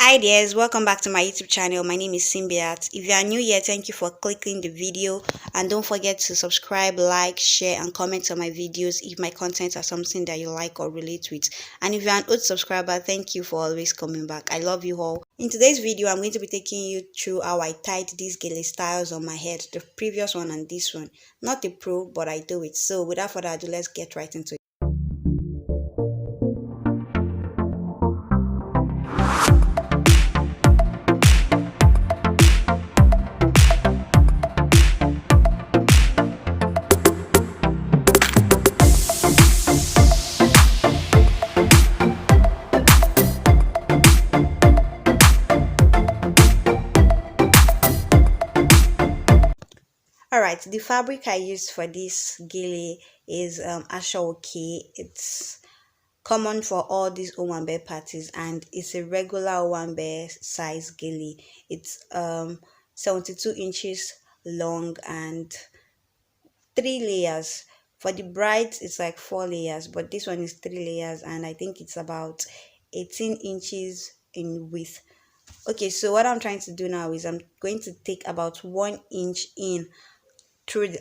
Hi dears, welcome back to my YouTube channel. My name is Simbiat. If you are new here, thank you for clicking the video, and don't forget to subscribe, like, share and comment on my videos if my content are something that you like or relate with. And if you are an old subscriber, thank you for always coming back. I love you all. In today's video, I'm going to be taking you through how I tied these Gilly styles on my head, the previous one and this one. Not a pro, but I do it. So without further ado, let's get right into it. Alright, the fabric I used for this Gilly is Ashoke. It's common for all these Owambe parties, and it's a regular Owambe size Gilly. It's 72 inches long and 3 layers. For the brides, it's like 4 layers, but this one is 3 layers, and I think it's about 18 inches in width. Okay, so what I'm trying to do now is I'm going to take about 1 inch in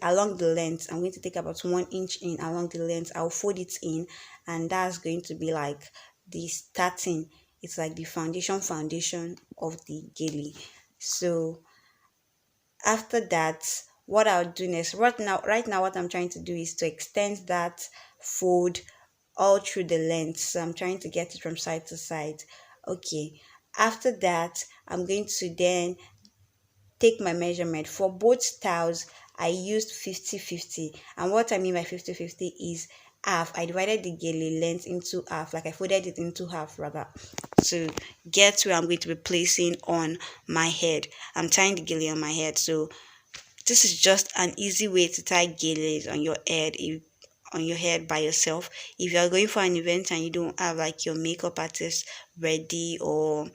along the length. I'm going to take about 1 inch in along the length. I'll fold it in, and that's going to be like the starting. It's like the foundation of the Gilly. So after that, what I'll do next, right now what I'm trying to do is to extend that fold all through the length. So I'm trying to get it from side to side. Okay, after that, I'm going to then take my measurement. For both styles, I used 50-50, and what I mean by 50-50 is half. I divided the Gilly length into half, like I folded it into half rather, to get where I'm going to be placing on my head. I'm tying the Gilly on my head, so this is just an easy way to tie Gillies on your head. By yourself. If you are going for an event and you don't have like your makeup artist ready, or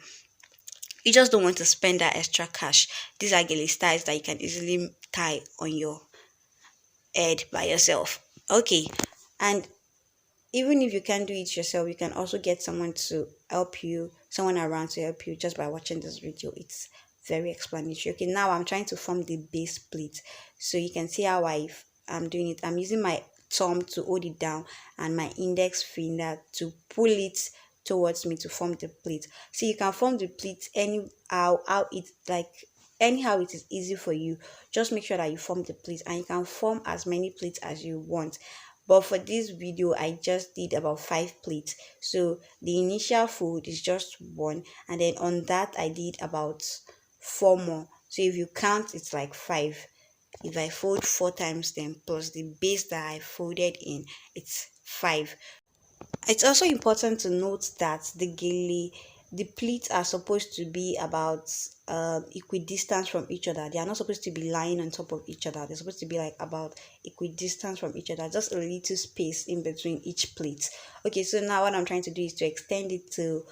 you just don't want to spend that extra cash, these are Gilly styles that you can easily tie on your head by yourself. Okay, and even if you can't do it yourself, you can also get someone to help you, someone around to help you just by watching this video. It's very explanatory. Okay, now I'm trying to form the base plate, so you can see how I'm doing it. I'm using my thumb to hold it down and my index finger to pull it towards me to form the plate. So you can form the plate anyhow it is easy for you. Just make sure that you form the plate, and you can form as many plates as you want. But for this video, I just did about 5 plates. So the initial fold is just one, and then on that I did about 4 more. So if you count, it's like 5. If I fold 4 times, then plus the base that I folded in, it's 5. It's also important to note that the pleats are supposed to be about equidistant from each other. They are not supposed to be lying on top of each other. They're supposed to be like about equidistant from each other, just a little space in between each plate. Okay, so now what I'm trying to do is to extend it to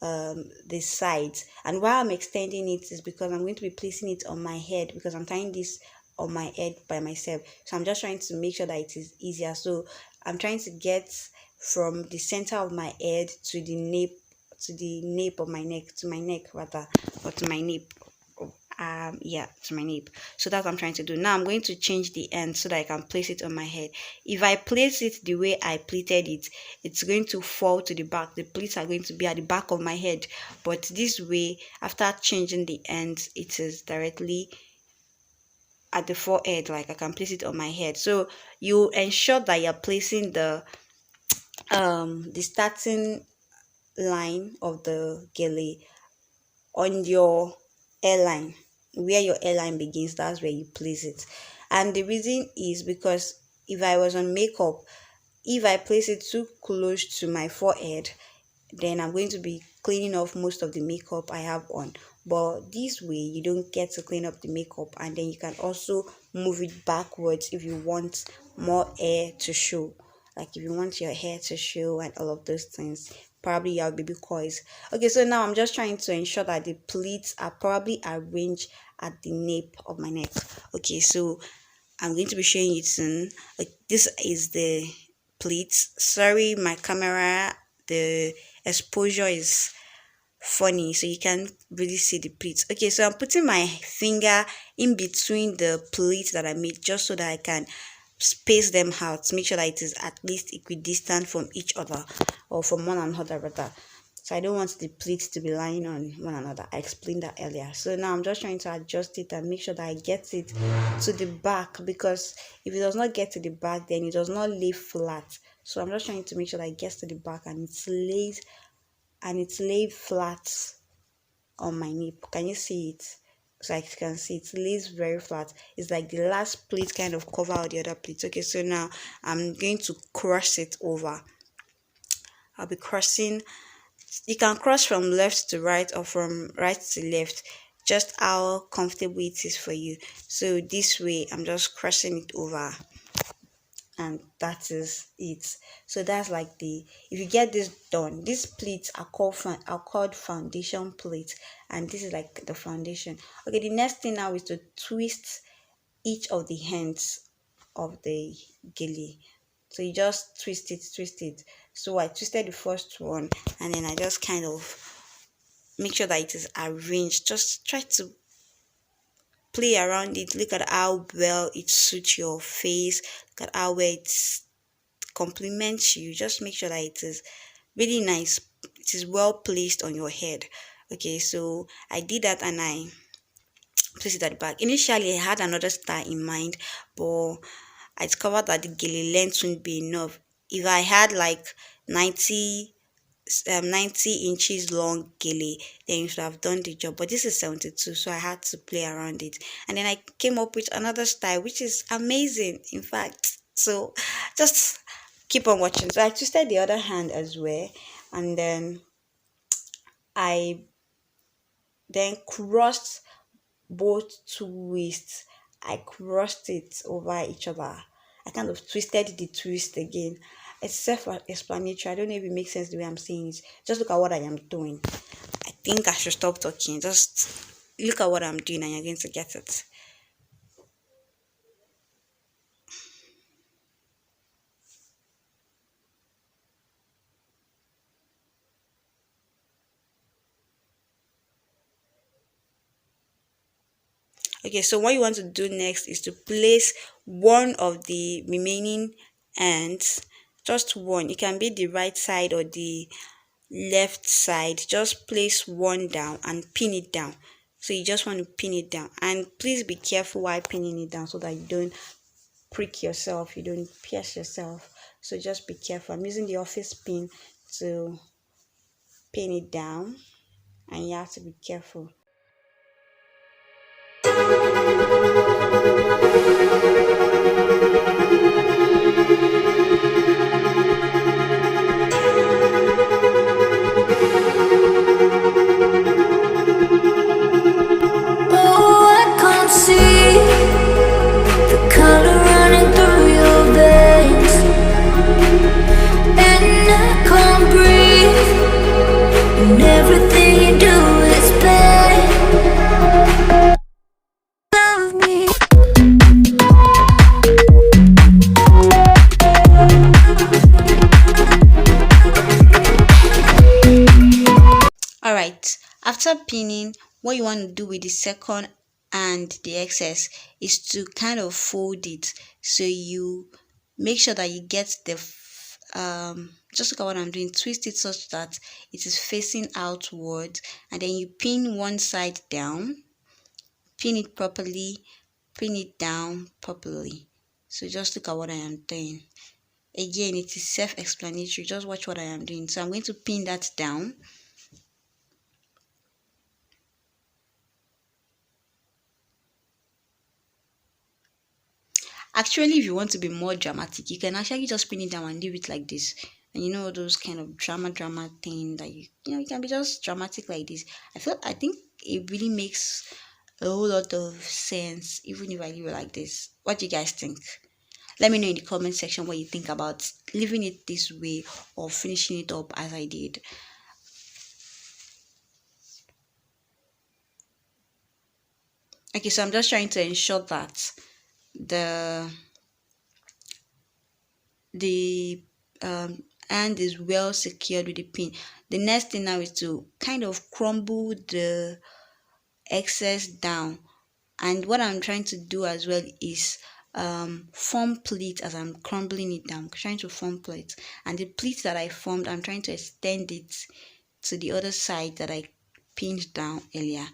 the sides, and why I'm extending it is because I'm going to be placing it on my head, because I'm tying this on my head by myself. So I'm just trying to make sure that it is easier. So I'm trying to get from the center of my head to the nape of my neck, to my neck rather, or to my nape. Yeah, to my nape. So that's what I'm trying to do. Now I'm going to change the end so that I can place it on my head. If I place it the way I pleated it, it's going to fall to the back. The pleats are going to be at the back of my head. But this way, after changing the ends, it is directly at the forehead, like I can place it on my head. So you ensure that you're placing the starting line of the Gilly on your hairline. Where your hairline begins, that's where you place it. And the reason is because if I was on makeup, if I place it too close to my forehead, then I'm going to be cleaning off most of the makeup I have on. But this way, you don't get to clean up the makeup, and then you can also move it backwards if you want more hair to show. Like if you want your hair to show and all of those things, probably your baby coils. Okay, so now I'm just trying to ensure that the pleats are probably arranged at the nape of my neck. Okay, so I'm going to be showing you soon. Like this is the pleats. Sorry, my camera, the exposure is funny, so you can't really see the pleats. Okay, so I'm putting my finger in between the pleats that I made, just so that I can space them out, make sure that it is at least equidistant from each other, or from one another rather. So I don't want the pleats to be lying on one another. I explained that earlier. So now I'm just trying to adjust it and make sure that I get it to the back, because if it does not get to the back, then it does not lay flat. So I'm just trying to make sure that it gets to the back and it's laid flat on my nip. Can you see it? So I can see it lays very flat. It's like the last plate kind of cover all the other plates. Okay, so now I'm going to cross it over. I'll be crossing. You can cross from left to right or from right to left, just how comfortable it is for you. So this way, I'm just crossing it over, and that is it. So that's like the, if you get this done, these pleats are called foundation plates, and this is like the foundation. Okay, the next thing now is to twist each of the ends of the gilly. So you just twist it. So I twisted the first one, and then I just kind of make sure that it is arranged. Just try to play around it. Look at how well it suits your face. Look at how well it compliments you. Just make sure that it is really nice. It is well placed on your head. Okay, so I did that and I placed it at the back. Initially, I had another style in mind, but I discovered that the gilly length wouldn't be enough. If I had like 90 90 inches long gilly, then you should have done the job, but this is 72, so I had to play around it, and then I came up with another style which is amazing, in fact. So just keep on watching. So I twisted the other hand as well, and then I then crossed both twists. I crossed it over each other. I kind of twisted the twist again. It's self-explanatory. I don't know if it makes sense the way I'm saying it. Just look at what I am doing. I think I should stop talking. Just look at what I'm doing and you're going to get it. Okay, so what you want to do next is to place one of the remaining ends, just one. It can be the right side or the left side. Just place one down and pin it down. So you just want to pin it down, and please be careful while pinning it down so that you don't prick yourself, you don't pierce yourself. So just be careful. I'm using the office pin to pin it down, and you have to be careful. Oh, I can't see the color running through your veins, and I can't breathe, and everything you do is pain. Love me. All right, after pinning, what you want to do with the second and the excess is to kind of fold it, so you make sure that you get the just look at what I'm doing, twist it such that it is facing outward, and then you pin one side down, pin it properly, pin it down properly. So just look at what I am doing. Again, it is self-explanatory. Just watch what I am doing. So I'm going to pin that down. Actually, if you want to be more dramatic, you can actually just pin it down and leave it like this. And you know those kind of drama thing that you can be just dramatic like this. I think it really makes a whole lot of sense, even if I leave it like this. What do you guys think? Let me know in the comment section what you think about leaving it this way or finishing it up as I did. Okay, so I'm just trying to ensure that the the hand is well secured with the pin. The next thing now is to kind of crumble the excess down. And what I'm trying to do as well is form pleats as I'm crumbling it down. I'm trying to form pleats, and the pleats that I formed, I'm trying to extend it to the other side that I pinned down earlier.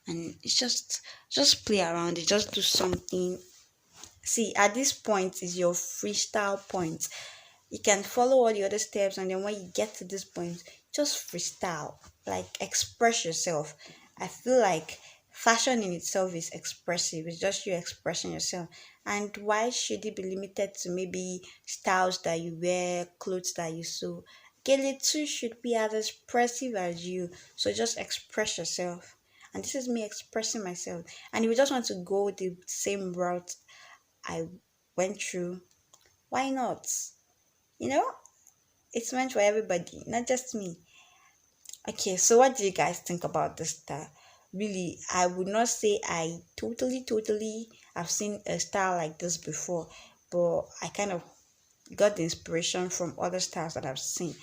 And it's just play around it, just do something. See, at this point is your freestyle point. You can follow all the other steps, and then when you get to this point, just freestyle, like express yourself. I feel like fashion in itself is expressive. It's just you expressing yourself. And why should it be limited to maybe styles that you wear, clothes that you sew? Gilly too should be as expressive as you. So just express yourself. And this is me expressing myself. And if you just want to go the same route I went through, why not? You know, it's meant for everybody, not just me. Okay, so what do you guys think about this style? Really, I would not say I totally have seen a style like this before, but I kind of got the inspiration from other styles that I've seen.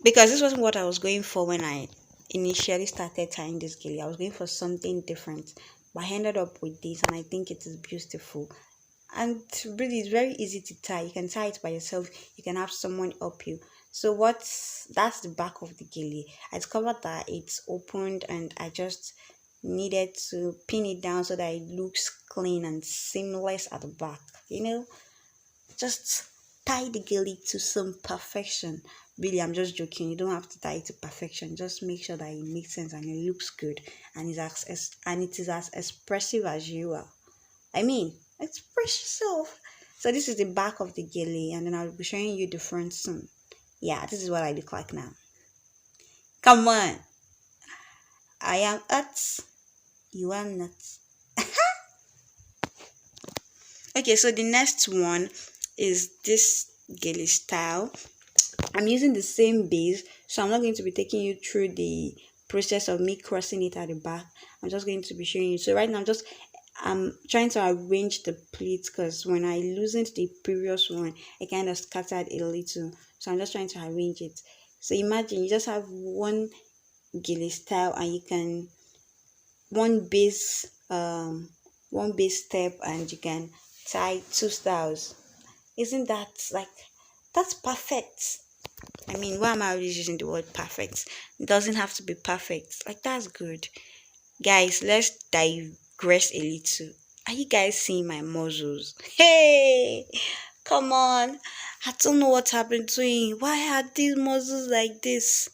Because this wasn't what I was going for when I initially started tying this gilly. I was going for something different, but I ended up with this, and I think it is beautiful. And really, it's very easy to tie. You can tie it by yourself. You can have someone help you. So that's the back of the gilly. I discovered that it's opened, and I just needed to pin it down so that it looks clean and seamless at the back. Just tie the gilly to some perfection. Really, I'm just joking. You don't have to tie it to perfection. Just make sure that it makes sense and it looks good, and it is as expressive as you are. I mean, express yourself. So this is the back of the gilly, and then I'll be showing you the front soon. Yeah, this is what I look like now. Come on. I am nuts. You are nuts. Okay, so the next one is this gilly style. I'm using the same base, so I'm not going to be taking you through the process of me crossing it at the back. I'm just going to be showing you. So right now I'm trying to arrange the pleats, because when I loosened the previous one, it kind of scattered a little. So I'm just trying to arrange it. So imagine you just have one gilly style, and you can one base step, and you can tie two styles. Isn't that like, that's perfect? I mean, why am I always using the word perfect? It doesn't have to be perfect. Like, that's good. Guys, let's digress a little. Are you guys seeing my muscles? Hey, come on. I don't know what happened to him. Why are these muscles like this?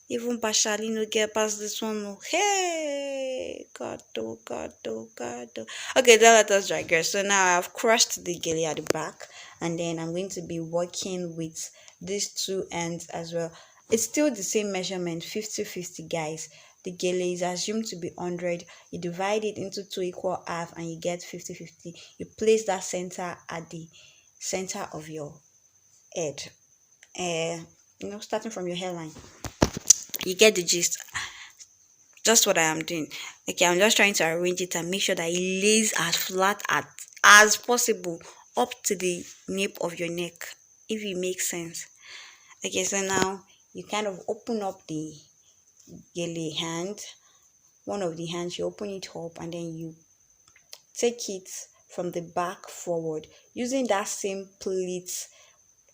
Even partially no get past this one. No. Hey, God, oh, God, oh, God. Oh. Okay, then let us digress. So now I've crushed the gilly at the back, and then I'm going to be working with these two ends as well. It's still the same measurement, 50-50, guys. The gilly is assumed to be 100. You divide it into two equal half, and you get 50-50. You place that center at the center of your head. Starting from your hairline. You get the gist. Just what I am doing. Okay, I'm just trying to arrange it and make sure that it lays as flat as possible up to the nape of your neck, if it makes sense. Okay, so now you kind of open up the gilly hand. One of the hands, you open it up, and then you take it from the back forward using that same pleat,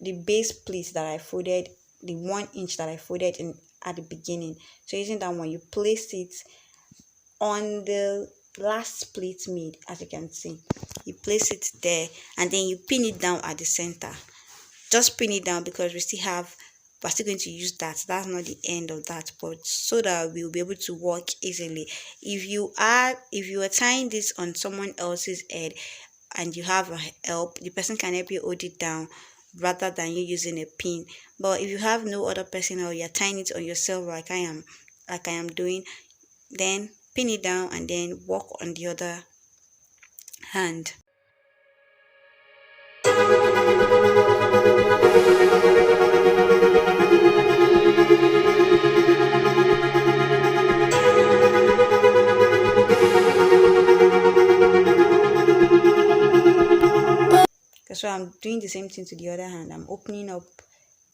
the base pleat that I folded, the 1 inch that I folded in at the beginning. So using that one, you place it on the last pleat made, as you can see. You place it there, and then you pin it down at the center. Just pin it down, because we're still going to use that. That's not the end of that, but so that we'll be able to work easily. If you are tying this on someone else's head and you have a help, the person can help you hold it down rather than you using a pin. But if you have no other person, or you're tying it on yourself like I am doing, then pin it down and then work on the other hand. So I'm doing the same thing to the other hand. I'm opening up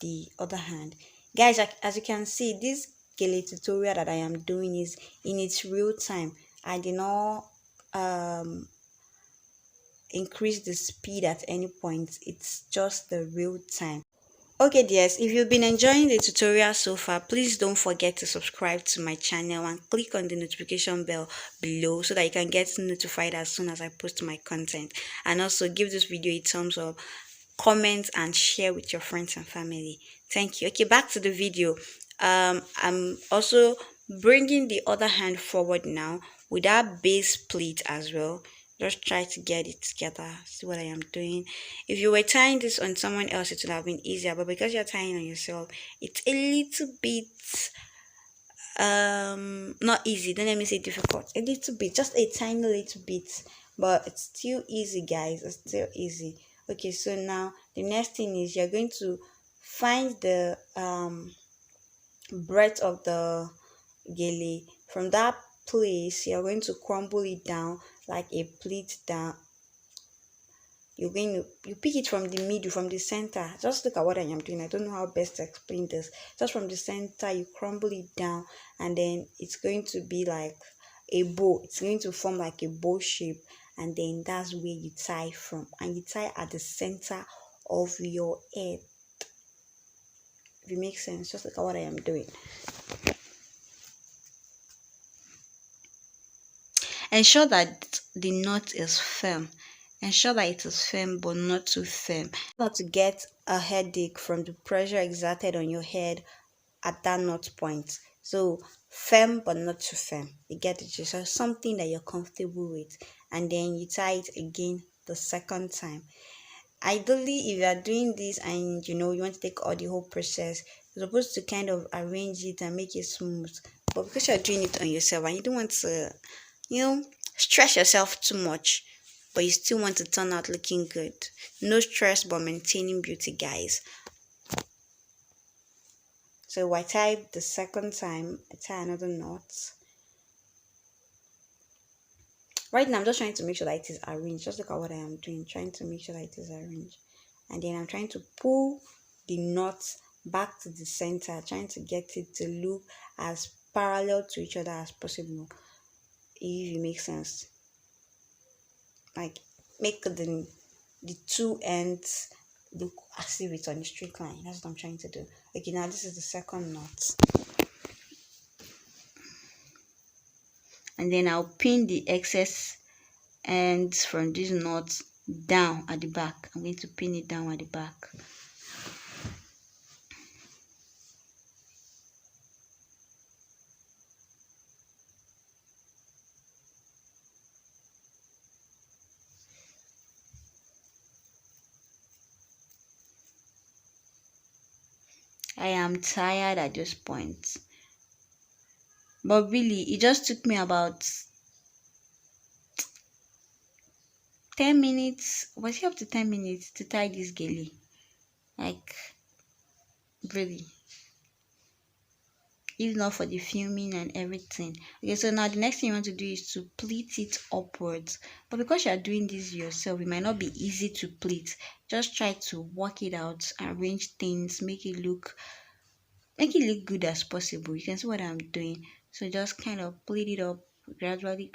the other hand. Guys, as you can see, this Gele tutorial that I am doing is in its real time. I did not um increase the speed at any point. It's just the real time. Okay, dears, if you've been enjoying the tutorial so far, please don't forget to subscribe to my channel and click on the notification bell below so that you can get notified as soon as I post my content. And also give this video a thumbs up, comment and share with your friends and family. Thank you. Okay, back to the video. I'm also bringing the other hand forward now with that base pleat as well. Just try to get it together. See what I am doing. If you were tying this on someone else, it would have been easier, but because you're tying on yourself, it's a little bit not easy. Don't let me say difficult. A little bit, just a tiny little bit, but it's still easy, guys. It's still easy. Okay, so now the next thing is you're going to find the breadth of the gele. From that place, you're going to crumble it down like a pleat down. You pick it from the middle, from the center. Just look at what I am doing. I don't know how best to explain this. Just from the center, you crumble it down, and then it's going to be like a bow. It's going to form like a bow shape, and then that's where you tie from, and you tie at the center of your head. If it makes sense, just look at what I am doing. Ensure that the knot is firm. Ensure that it is firm but not too firm. Not to get a headache from the pressure exerted on your head at that knot point. So firm but not too firm. You get it? So something that you're comfortable with. And then you tie it again the second time. Ideally, if you are doing this and you want to take all the whole process, you're supposed to kind of arrange it and make it smooth. But because you're doing it on yourself and you don't want to stress yourself too much, but you still want to turn out looking good. No stress, but maintaining beauty, guys. So I tie the second time, I tie another knot. Right now, I'm just trying to make sure that it is arranged. Just look at what I am doing, trying to make sure that it is arranged. And then I'm trying to pull the knot back to the center, trying to get it to look as parallel to each other as possible, if it makes sense. Like, make the two ends look as if it's on a straight line. That's what I'm trying to do. Okay, now this is the second knot. And then I'll pin the excess ends from these knots down at the back. I'm going to pin it down at the back. I am tired at this point. But really, it just took me about 10 minutes. Was it up to 10 minutes to tie this gele? Like, really. If not for the filming and everything. Okay, so now the next thing you want to do is to pleat it upwards. But because you are doing this yourself, it might not be easy to pleat. Just try to work it out, arrange things, make it look good as possible. You can see what I'm doing. So just kind of pleat it up gradually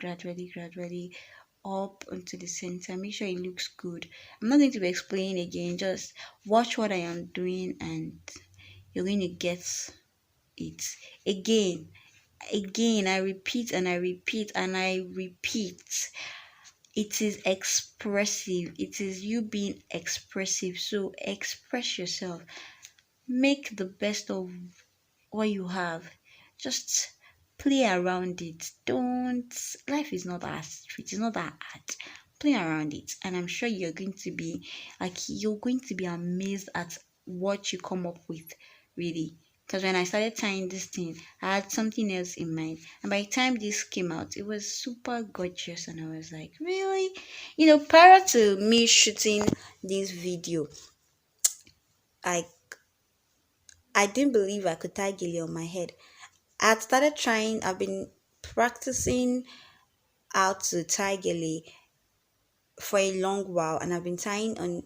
up onto the center. Make sure it looks good. I'm not going to be explaining again. Just watch what I am doing and you're going to get it. Again, I repeat and I repeat and I repeat. It is expressive. It is you being expressive. So express yourself. Make the best of what you have. Just play around it. Life is not that street, it's not that hard. Play around it, and I'm sure you're going to be amazed at what you come up with, really. Because when I started tying this thing, I had something else in mind, and by the time this came out, it was super gorgeous, and I was like, really? Prior to me shooting this video, I didn't believe I could tie gilly on my head. I've been practicing how to tie gilly for a long while, and I've been tying on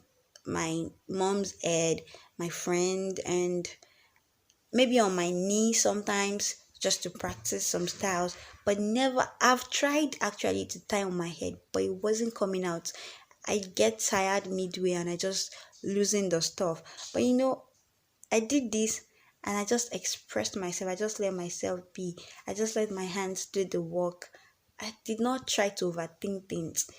my mom's head, my friend, and maybe on my knee sometimes just to practice some styles. But never, I've tried actually to tie on my head, but it wasn't coming out. I get tired midway and I just losing the stuff. But I did this and I just expressed myself. I just let myself be. I just let my hands do the work. I did not try to overthink things.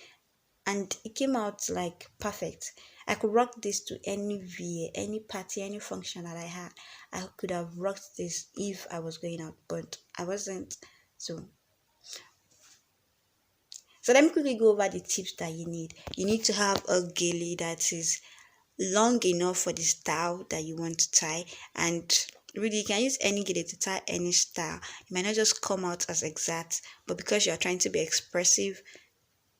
And it came out like perfect. I could rock this to any VA, any party, any function that I had. I could have rocked this if I was going out, but I wasn't. So, so let me quickly go over the tips that you need. You need to have a gilly that is long enough for the style that you want to tie, and really you can use any gele to tie any style. It might not just come out as exact, but because you're trying to be expressive,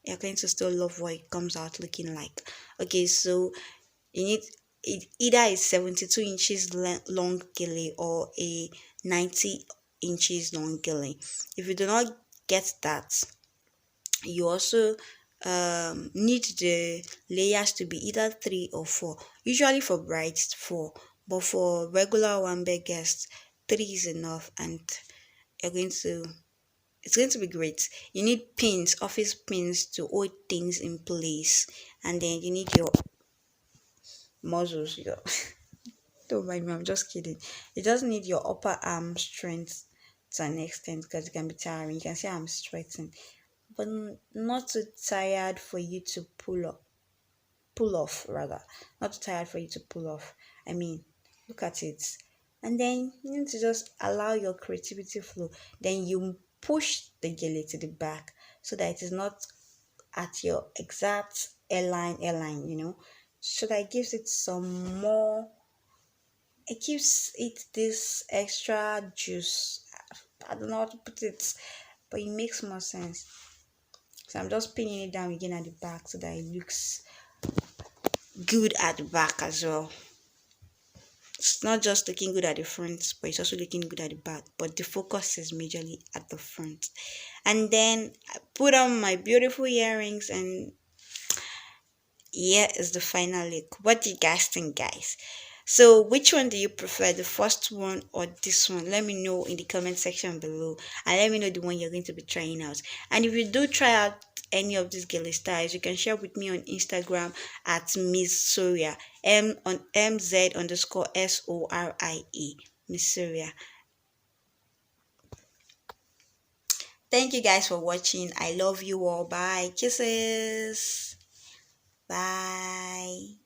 you're going to still love what it comes out looking like. Okay, so you need it either a 72 inches long gele or a 90 inches long gele. If you do not get that, you also need the layers to be either 3 or 4. Usually for brides 4, but for regular one bed guests 3 is enough, and you're going to it's going to be great. You need pins, office pins, to hold things in place, and then you need your muscles. Your don't mind me, I'm just kidding. It doesn't need your upper arm strength to an extent because it can be tiring. You can see I'm stretching, but not too tired for you to pull off rather, not too tired for you to pull off. I mean, look at it. And then you need to just allow your creativity flow. Then you push the gele to the back so that it is not at your exact airline, so that it gives it some more, it gives it this extra juice. I don't know how to put it, but it makes more sense. So I'm just pinning it down again at the back so that it looks good at the back as well. It's not just looking good at the front, but it's also looking good at the back. But the focus is majorly at the front. And then I put on my beautiful earrings, and here is the final look. What do you guys think, guys? So, which one do you prefer, the first one or this one? Let me know in the comment section below, and let me know the one you're going to be trying out. And if you do try out any of these girly styles, you can share with me on Instagram at Miss Soria, MZ_SORIE, Miss Soria. Thank you guys for watching. I love you all. Bye. Kisses. Bye.